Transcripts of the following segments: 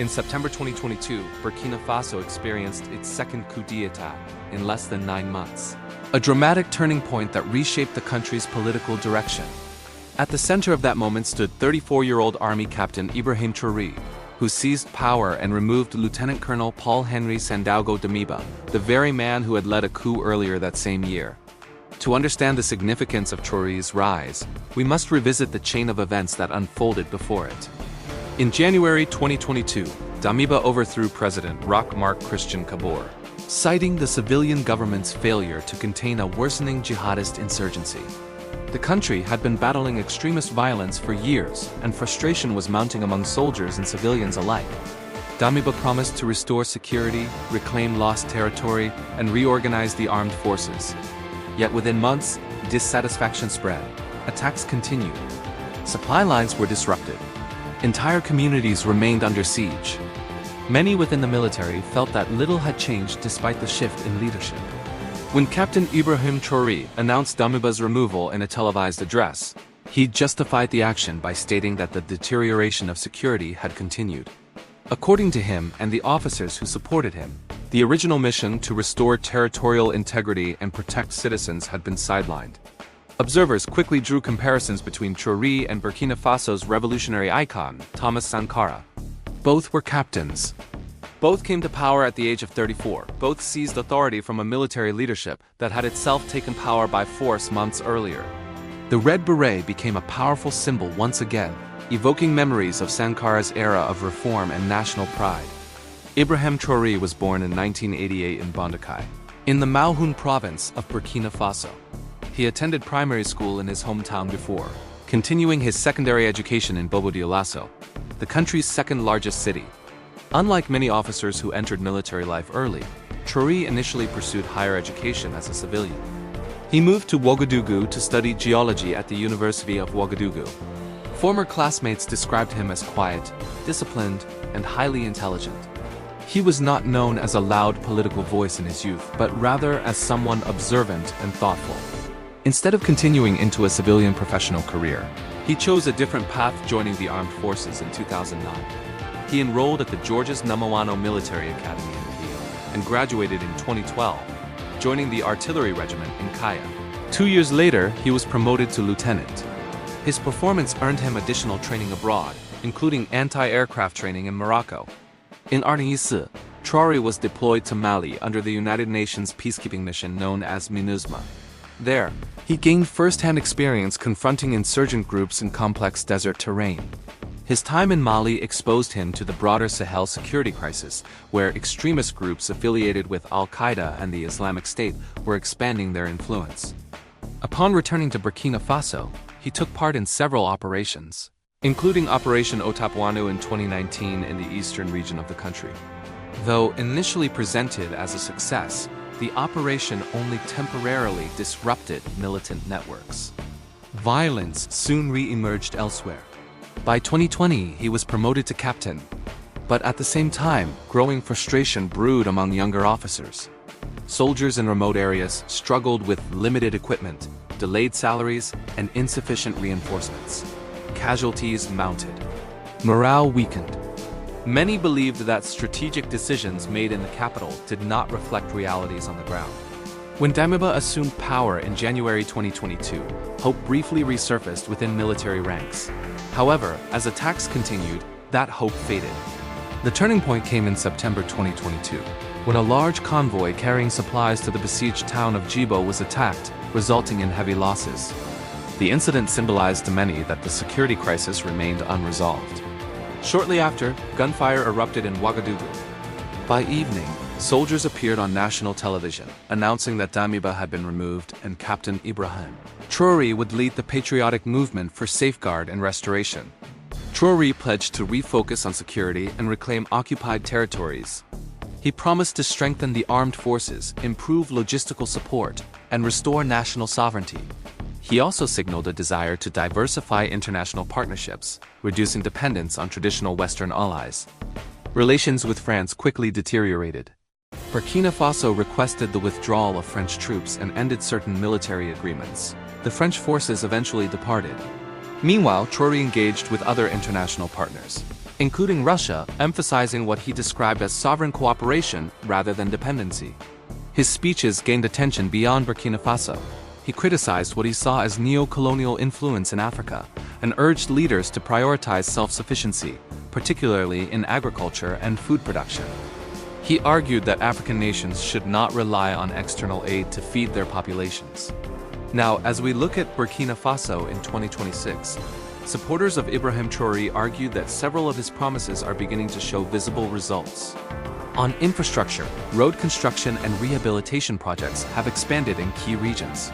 In September 2022, Burkina Faso experienced its second coup d'etat in less than 9 months. A dramatic turning point that reshaped the country's political direction. At the center of that moment stood 34-year-old Army Captain Ibrahim Traoré, who seized power and removed Lieutenant Colonel Paul-Henri Sandaogo Damiba, the very man who had led a coup earlier that same year. To understand the significance of Traoré's rise, we must revisit the chain of events that unfolded before it. In January 2022, Damiba overthrew President Roch-Marc Christian Kabore, citing the civilian government's failure to contain a worsening jihadist insurgency. The country had been battling extremist violence for years, and frustration was mounting among soldiers and civilians alike. Damiba promised to restore security, reclaim lost territory, and reorganize the armed forces. Yet within months, dissatisfaction spread. Attacks continued. Supply lines were disrupted. Entire communities remained under siege. Many within the military felt that little had changed despite the shift in leadership. When Captain Ibrahim Traoré announced Damiba's removal in a televised address, he justified the action by stating that the deterioration of security had continued. According to him and the officers who supported him, the original mission to restore territorial integrity and protect citizens had been sidelined. Observers quickly drew comparisons between Traoré and Burkina Faso's revolutionary icon, Thomas Sankara. Both were captains. Both came to power at the age of 34. Both seized authority from a military leadership that had itself taken power by force months earlier. The red beret became a powerful symbol once again, evoking memories of Sankara's era of reform and national pride. Ibrahim Traoré was born in 1988 in Bondakai, in the Maohun province of Burkina Faso. He attended primary school in his hometown before continuing his secondary education in Bobo-Dioulasso, the country's second-largest city. Unlike many officers who entered military life early, Traoré initially pursued higher education as a civilian. He moved to Ouagadougou to study geology at the University of Ouagadougou. Former classmates described him as quiet, disciplined, and highly intelligent. He was not known as a loud political voice in his youth, but rather as someone observant and thoughtful. Instead of continuing into a civilian professional career, he chose a different path, joining the armed forces in 2009. He enrolled at the Georges Numawano Military Academy in Kiev and graduated in 2012, joining the artillery regiment in Kaya. 2 years later, he was promoted to lieutenant. His performance earned him additional training abroad, including anti-aircraft training in Morocco. In Arnise, Traoré was deployed to Mali under the United Nations peacekeeping mission known as MINUSMA. There, he gained first-hand experience confronting insurgent groups in complex desert terrain. His time in Mali exposed him to the broader Sahel security crisis, where extremist groups affiliated with Al-Qaeda and the Islamic State were expanding their influence. Upon returning to Burkina Faso, he took part in several operations, including Operation Otapuanu in 2019 in the eastern region of the country. Though initially presented as a success, the operation only temporarily disrupted militant networks. Violence soon re-emerged elsewhere. By 2020, he was promoted to captain. But at the same time, growing frustration brewed among younger officers. Soldiers in remote areas struggled with limited equipment, delayed salaries, and insufficient reinforcements. Casualties mounted. Morale weakened. Many believed that strategic decisions made in the capital did not reflect realities on the ground. When Damiba assumed power in January 2022, hope briefly resurfaced within military ranks. However, as attacks continued, that hope faded. The turning point came in September 2022, when a large convoy carrying supplies to the besieged town of Djibo was attacked, resulting in heavy losses. The incident symbolized to many that the security crisis remained unresolved. Shortly after, gunfire erupted in Ouagadougou. By evening, soldiers appeared on national television, announcing that Damiba had been removed and Captain Ibrahim Traoré would lead the patriotic movement for safeguard and restoration. Traoré pledged to refocus on security and reclaim occupied territories. He promised to strengthen the armed forces, improve logistical support, and restore national sovereignty. He also signaled a desire to diversify international partnerships, reducing dependence on traditional Western allies. Relations with France quickly deteriorated. Burkina Faso requested the withdrawal of French troops and ended certain military agreements. The French forces eventually departed. Meanwhile, Traoré engaged with other international partners. including Russia, emphasizing what he described as sovereign cooperation rather than dependency. His speeches gained attention beyond Burkina Faso. He criticized what he saw as neo-colonial influence in Africa and urged leaders to prioritize self-sufficiency, particularly in agriculture and food production. He argued that African nations should not rely on external aid to feed their populations. Now, as we look at Burkina Faso in 2026, supporters of Ibrahim Traoré argued that several of his promises are beginning to show visible results. On infrastructure, road construction and rehabilitation projects have expanded in key regions.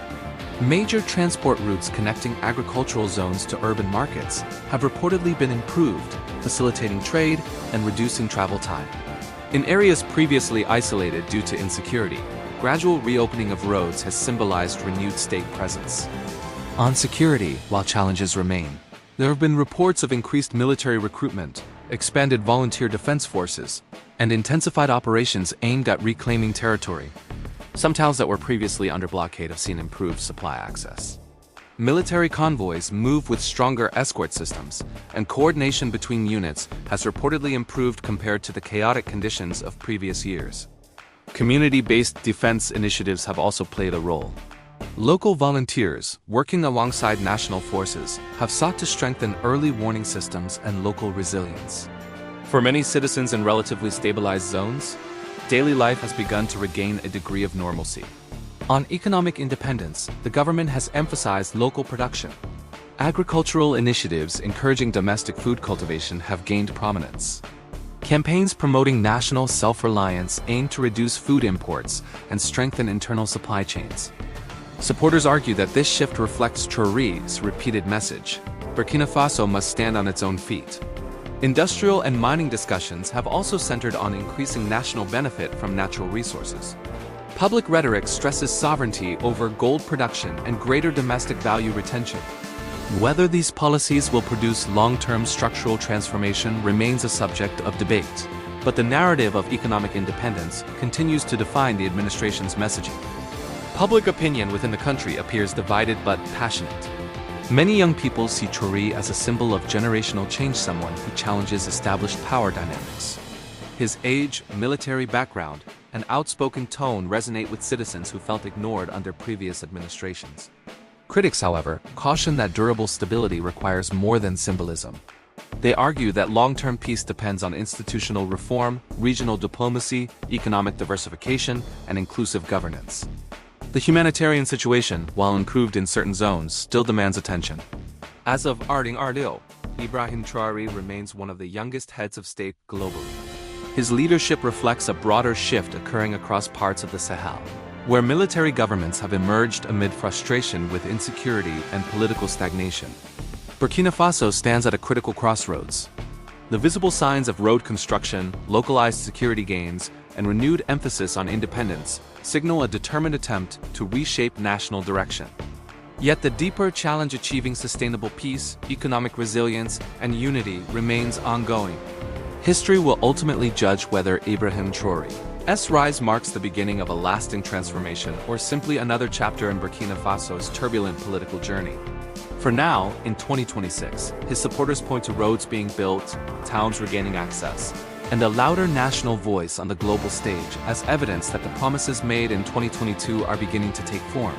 Major transport routes connecting agricultural zones to urban markets have reportedly been improved, facilitating trade and reducing travel time. In areas previously isolated due to insecurity, gradual reopening of roads has symbolized renewed state presence. On security, while challenges remain, there have been reports of increased military recruitment, expanded volunteer defense forces, and intensified operations aimed at reclaiming territory. Some towns that were previously under blockade have seen improved supply access. Military convoys move with stronger escort systems, and coordination between units has reportedly improved compared to the chaotic conditions of previous years. Community-based defense initiatives have also played a role. Local volunteers, working alongside national forces, have sought to strengthen early warning systems and local resilience. For many citizens in relatively stabilized zones, daily life has begun to regain a degree of normalcy. On economic independence, the government has emphasized local production. Agricultural initiatives encouraging domestic food cultivation have gained prominence. Campaigns promoting national self-reliance aim to reduce food imports and strengthen internal supply chains. Supporters argue that this shift reflects Traoré's repeated message: Burkina Faso must stand on its own feet. Industrial and mining discussions have also centered on increasing national benefit from natural resources. Public rhetoric stresses sovereignty over gold production and greater domestic value retention. Whether these policies will produce long-term structural transformation remains a subject of debate, but the narrative of economic independence continues to define the administration's messaging. Public opinion within the country appears divided but passionate. Many young people see Traoré as a symbol of generational change, someone who challenges established power dynamics. His age, military background, and outspoken tone resonate with citizens who felt ignored under previous administrations. Critics, however, caution that durable stability requires more than symbolism. They argue that long-term peace depends on institutional reform, regional diplomacy, economic diversification, and inclusive governance. The humanitarian situation, while improved in certain zones, still demands attention. As of Arding, Ibrahim Traoré remains one of the youngest heads of state globally. His leadership reflects a broader shift occurring across parts of the Sahel, where military governments have emerged amid frustration with insecurity and political stagnation. Burkina Faso stands at a critical crossroads. The visible signs of road construction, localized security gains, and renewed emphasis on independence signal a determined attempt to reshape national direction. Yet the deeper challenge, achieving sustainable peace, economic resilience, and unity, remains ongoing. History will ultimately judge whether Ibrahim Traoré's rise marks the beginning of a lasting transformation or simply another chapter in Burkina Faso's turbulent political journey. For now, in 2026, his supporters point to roads being built, towns regaining access, and a louder national voice on the global stage as evidence that the promises made in 2022 are beginning to take form.